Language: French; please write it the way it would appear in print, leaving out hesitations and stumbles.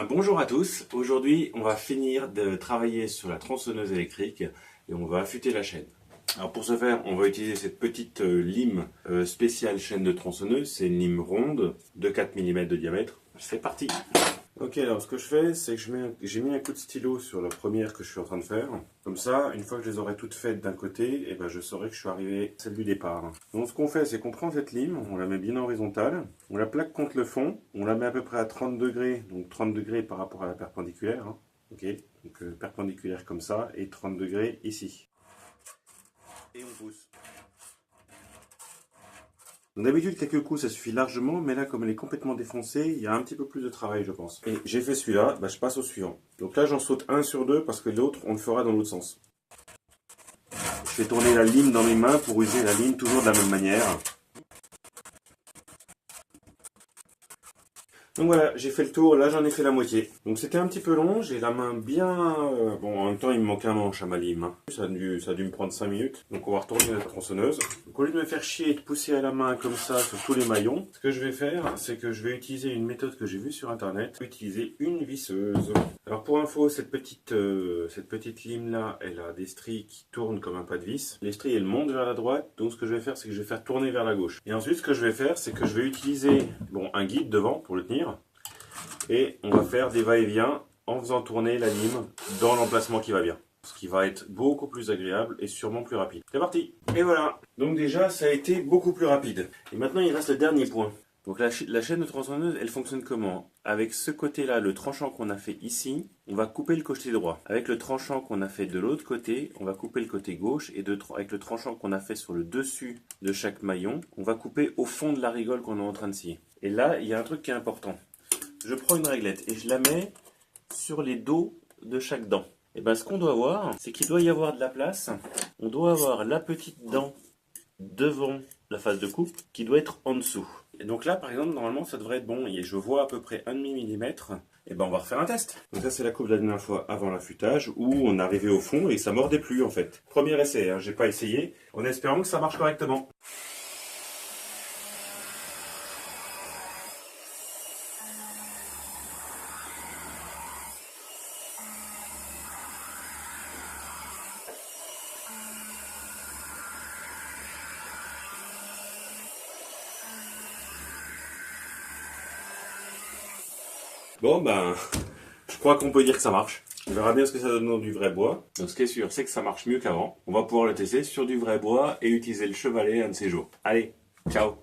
Bonjour à tous, aujourd'hui on va finir de travailler sur la tronçonneuse électrique et on va affûter la chaîne. Alors pour ce faire on va utiliser cette petite lime spéciale chaîne de tronçonneuse, c'est une lime ronde de 4 mm de diamètre. C'est parti. Ok, alors ce que je fais c'est que j'ai mis un coup de stylo sur la première que je suis en train de faire. Comme ça, une fois que je les aurai toutes faites d'un côté, je saurai que je suis arrivé à celle du départ. Donc ce qu'on fait c'est qu'on prend cette lime, on la met bien horizontale, on la plaque contre le fond, on la met à peu près à 30 degrés, donc 30 degrés par rapport à la perpendiculaire. Ok, donc perpendiculaire comme ça et 30 degrés ici. Et on pousse. D'habitude, quelques coups, ça suffit largement, mais là, comme elle est complètement défoncée, il y a un petit peu plus de travail, je pense. Et j'ai fait celui-là, je passe au suivant. Donc là, j'en saute un sur deux, parce que l'autre, on le fera dans l'autre sens. Je fais tourner la lime dans mes mains pour user la lime toujours de la même manière. Donc voilà, j'ai fait le tour, là j'en ai fait la moitié. Donc c'était un petit peu long, j'ai la main bien... Bon, en même temps il me manque un manche à ma lime. Ça a dû me prendre 5 minutes. Donc on va retourner la tronçonneuse. Donc au lieu de me faire chier et de pousser à la main comme ça sur tous les maillons, ce que je vais faire, c'est que je vais utiliser une méthode que j'ai vue sur internet. Utiliser une visseuse. Alors pour info, cette petite lime là, elle a des stries qui tournent comme un pas de vis. Les stries elles montent vers la droite, donc ce que je vais faire, c'est que je vais faire tourner vers la gauche. Et ensuite ce que je vais faire, c'est que je vais utiliser un guide devant pour le tenir. Et on va faire des va-et-vient en faisant tourner la lime dans l'emplacement qui va bien. Ce qui va être beaucoup plus agréable et sûrement plus rapide. C'est parti! Et voilà! Donc déjà, ça a été beaucoup plus rapide. Et maintenant, il reste le dernier point. Donc la chaîne de tronçonneuse, elle fonctionne comment? Avec ce côté-là, le tranchant qu'on a fait ici, on va couper le côté droit. Avec le tranchant qu'on a fait de l'autre côté, on va couper le côté gauche. Et avec le tranchant qu'on a fait sur le dessus de chaque maillon, on va couper au fond de la rigole qu'on est en train de scier. Et là, il y a un truc qui est important. Je prends une réglette et je la mets sur les dos de chaque dent. Et ce qu'on doit voir, c'est qu'il doit y avoir de la place. On doit avoir la petite dent devant la face de coupe qui doit être en dessous. Et donc là, par exemple, normalement, ça devrait être bon. Et je vois à peu près 1,5 mm. Et on va refaire un test. Donc ça, c'est la coupe de la dernière fois avant l'affûtage où on arrivait au fond et ça mordait plus en fait. Premier essai, j'ai pas essayé, en espérant que ça marche correctement. Je crois qu'on peut dire que ça marche. On verra bien ce que ça donne dans du vrai bois. Donc ce qui est sûr, c'est que ça marche mieux qu'avant. On va pouvoir le tester sur du vrai bois et utiliser le chevalet un de ces jours. Allez, ciao!